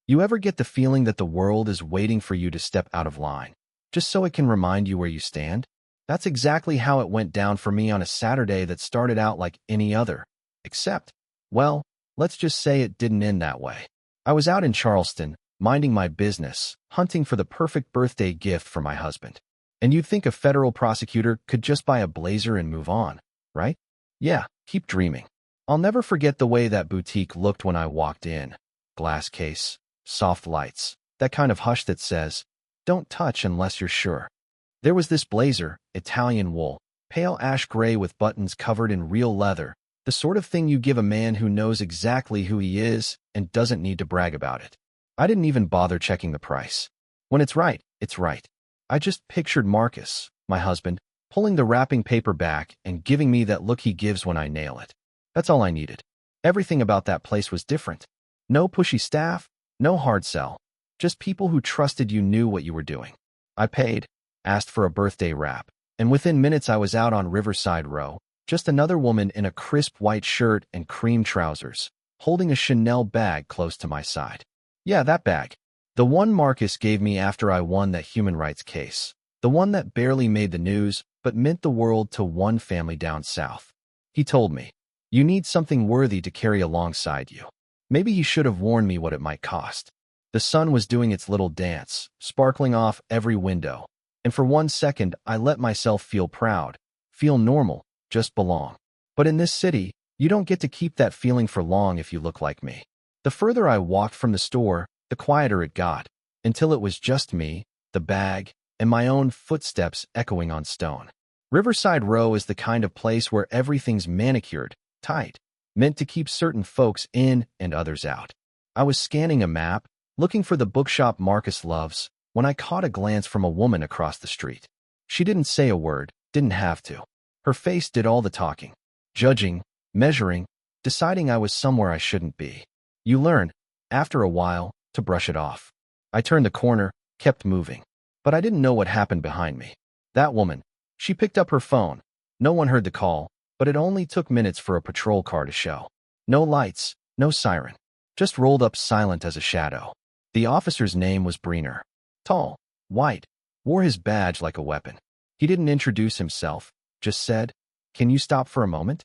You ever get the feeling that the world is waiting for you to step out of line, just so it can remind you where you stand? That's exactly how it went down for me on a Saturday that started out like any other. Except, well, let's just say it didn't end that way. I was out in Charleston, minding my business, hunting for the perfect birthday gift for my husband. And you'd think a federal prosecutor could just buy a blazer and move on, right? Yeah, keep dreaming. I'll never forget the way that boutique looked when I walked in. Glass case, soft lights, that kind of hush that says, don't touch unless you're sure. There was this blazer, Italian wool, pale ash gray with buttons covered in real leather, the sort of thing you give a man who knows exactly who he is and doesn't need to brag about it. I didn't even bother checking the price. When it's right, it's right. I just pictured Marcus, my husband, pulling the wrapping paper back and giving me that look he gives when I nail it. That's all I needed. Everything about that place was different. No pushy staff, no hard sell. Just people who trusted you knew what you were doing. I paid, asked for a birthday wrap, and within minutes I was out on Riverside Row, just another woman in a crisp white shirt and cream trousers, holding a Chanel bag close to my side. Yeah, that bag. The one Marcus gave me after I won that human rights case. The one that barely made the news, but meant the world to one family down south. He told me, you need something worthy to carry alongside you. Maybe he should have warned me what it might cost. The sun was doing its little dance, sparkling off every window. And for 1 second, I let myself feel proud, feel normal, just belong. But in this city, you don't get to keep that feeling for long if you look like me. The further I walked from the store, the quieter it got, until it was just me, the bag, and my own footsteps echoing on stone. Riverside Row is the kind of place where everything's manicured, tight, meant to keep certain folks in and others out. I was scanning a map, looking for the bookshop Marcus loves, when I caught a glance from a woman across the street. She didn't say a word, didn't have to. Her face did all the talking, judging, measuring, deciding I was somewhere I shouldn't be. You learn, after a while, to brush it off. I turned the corner, kept moving. But I didn't know what happened behind me. That woman, she picked up her phone. No one heard the call, but it only took minutes for a patrol car to show. No lights, no siren. Just rolled up silent as a shadow. The officer's name was Breener. Tall, white, wore his badge like a weapon. He didn't introduce himself, just said, "Can you stop for a moment?"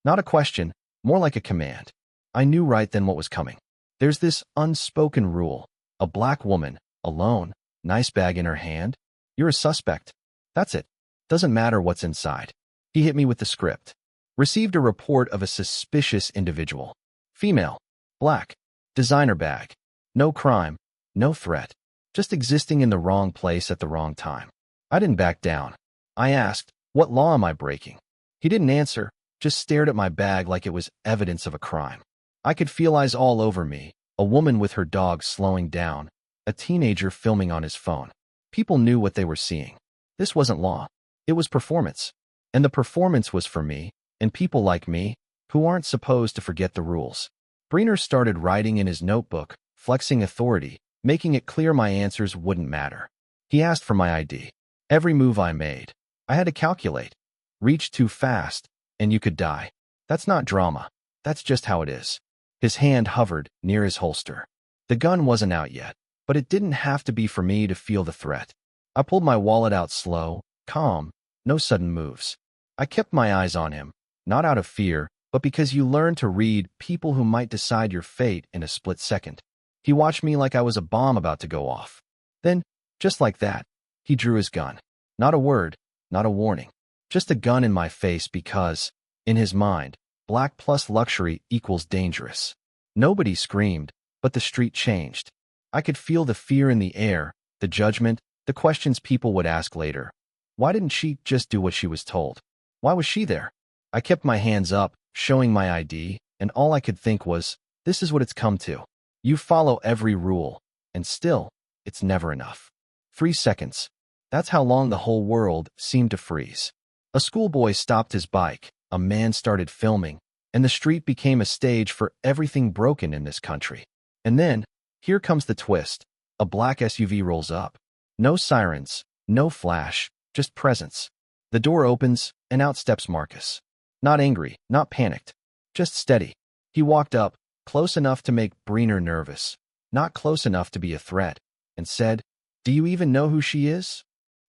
Not a question, more like a command. I knew right then what was coming. There's this unspoken rule. A black woman, alone, nice bag in her hand. You're a suspect. That's it. Doesn't matter what's inside. He hit me with the script. Received a report of a suspicious individual. Female. Black. Designer bag. No crime. No threat. Just existing in the wrong place at the wrong time. I didn't back down. I asked, what law am I breaking? He didn't answer, just stared at my bag like it was evidence of a crime. I could feel eyes all over me, a woman with her dog slowing down, a teenager filming on his phone. People knew what they were seeing. This wasn't law. It was performance. And the performance was for me, and people like me, who aren't supposed to forget the rules. Breener started writing in his notebook, flexing authority, making it clear my answers wouldn't matter. He asked for my ID. Every move I made, I had to calculate. Reach too fast, and you could die. That's not drama. That's just how it is. His hand hovered near his holster. The gun wasn't out yet, but it didn't have to be for me to feel the threat. I pulled my wallet out slow, calm, no sudden moves. I kept my eyes on him, not out of fear, but because you learn to read people who might decide your fate in a split second. He watched me like I was a bomb about to go off. Then, just like that, he drew his gun. Not a word, not a warning. Just a gun in my face because, in his mind, black plus luxury equals dangerous. Nobody screamed, but the street changed. I could feel the fear in the air, the judgment, the questions people would ask later. Why didn't she just do what she was told? Why was she there? I kept my hands up, showing my ID, and all I could think was, this is what it's come to. You follow every rule, and still, it's never enough. 3 seconds. That's how long the whole world seemed to freeze. A schoolboy stopped his bike, a man started filming, and the street became a stage for everything broken in this country. And then, here comes the twist. A black SUV rolls up. No sirens, no flash, just presence. The door opens, and out steps Marcus. Not angry, not panicked, just steady. He walked up, close enough to make Breener nervous. not close enough to be a threat, and said, "Do you even know who she is?"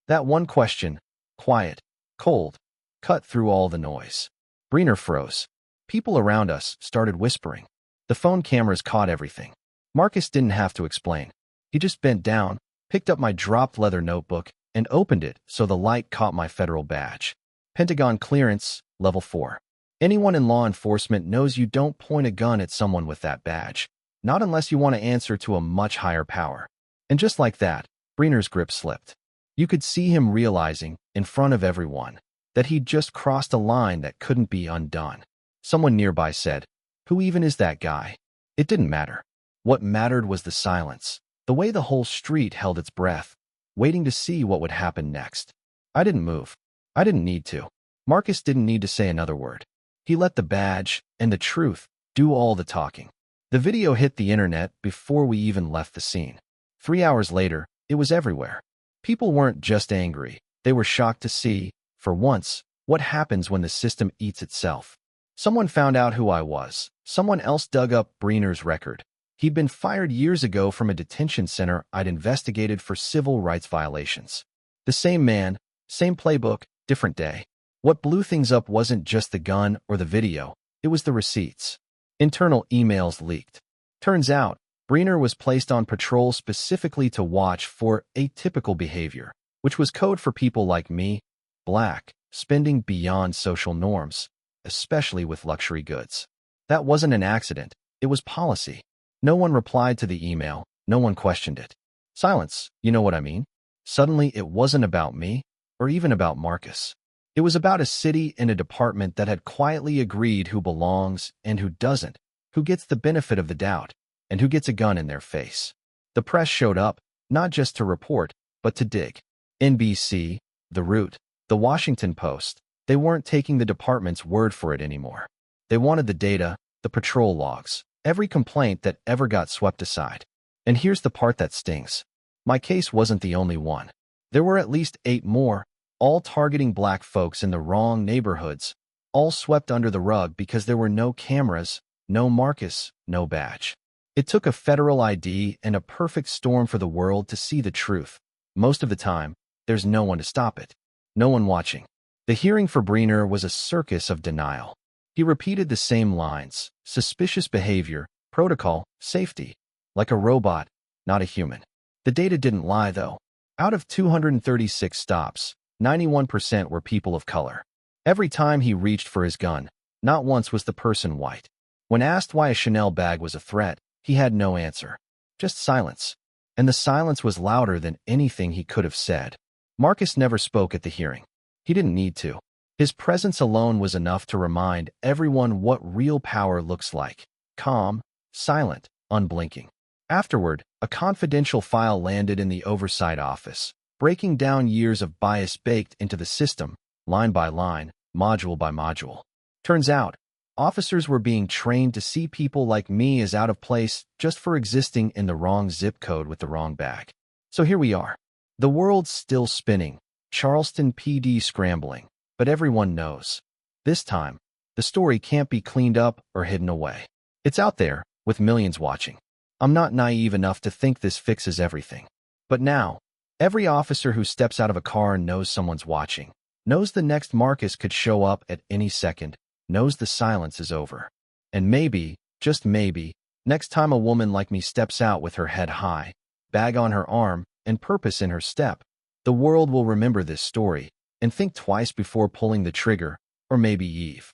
That one question, quiet, cold, cut through all the noise. Breener froze. People around us started whispering. The phone cameras caught everything. Marcus didn't have to explain. He just bent down, picked up my dropped leather notebook, and opened it so the light caught my federal badge. Pentagon clearance, level 4. Anyone in law enforcement knows you don't point a gun at someone with that badge, not unless you want to answer to a much higher power. And just like that, Breener's grip slipped. You could see him realizing, in front of everyone, that he'd just crossed a line that couldn't be undone. Someone nearby said, "Who even is that guy?" It didn't matter. What mattered was the silence, the way the whole street held its breath, waiting to see what would happen next. I didn't move. I didn't need to. Marcus didn't need to say another word. He let the badge and the truth do all the talking. The video hit the internet before we even left the scene. 3 hours later, it was everywhere. People weren't just angry. They were shocked to see, for once, what happens when the system eats itself. Someone found out who I was. Someone else dug up Breener's record. He'd been fired years ago from a detention center I'd investigated for civil rights violations. The same man, same playbook, different day. What blew things up wasn't just the gun or the video, it was the receipts. Internal emails leaked. Turns out, Breener was placed on patrol specifically to watch for atypical behavior, which was code for people like me, black, spending beyond social norms, especially with luxury goods. That wasn't an accident, it was policy. No one replied to the email, no one questioned it. Silence, you know what I mean? Suddenly, it wasn't about me, or even about Marcus. It was about a city and a department that had quietly agreed who belongs and who doesn't, who gets the benefit of the doubt, and who gets a gun in their face. The press showed up, not just to report, but to dig. NBC, The Root, The Washington Post, they weren't taking the department's word for it anymore. They wanted the data, the patrol logs, every complaint that ever got swept aside. And here's the part that stings. My case wasn't the only one. There were at least 8 more, all targeting black folks in the wrong neighborhoods, all swept under the rug because there were no cameras, no Marcus, no badge. It took a federal ID and a perfect storm for the world to see the truth. Most of the time, there's no one to stop it. No one watching. The hearing for Breener was a circus of denial. He repeated the same lines: suspicious behavior, protocol, safety. Like a robot, not a human. The data didn't lie, though. Out of 236 stops, 91% were people of color. Every time he reached for his gun, not once was the person white. When asked why a Chanel bag was a threat, he had no answer. Just silence. And the silence was louder than anything he could have said. Marcus never spoke at the hearing. He didn't need to. His presence alone was enough to remind everyone what real power looks like. Calm, silent, unblinking. Afterward, a confidential file landed in the oversight office, breaking down years of bias baked into the system, line by line, module by module. Turns out, officers were being trained to see people like me as out of place just for existing in the wrong zip code with the wrong bag. So here we are. The world's still spinning, Charleston PD scrambling, but everyone knows. This time, the story can't be cleaned up or hidden away. It's out there, with millions watching. I'm not naive enough to think this fixes everything. But now, every officer who steps out of a car knows someone's watching, knows the next Marcus could show up at any second, knows the silence is over. And maybe, just maybe, next time a woman like me steps out with her head high, bag on her arm, and purpose in her step, the world will remember this story and think twice before pulling the trigger, or maybe Eve.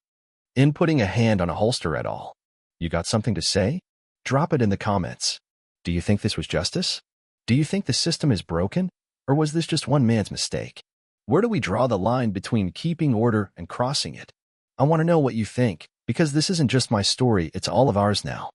In putting a hand on a holster at all. You got something to say? Drop it in the comments. Do you think this was justice? Do you think the system is broken? Or was this just one man's mistake? Where do we draw the line between keeping order and crossing it? I want to know what you think, because this isn't just my story, it's all of ours now.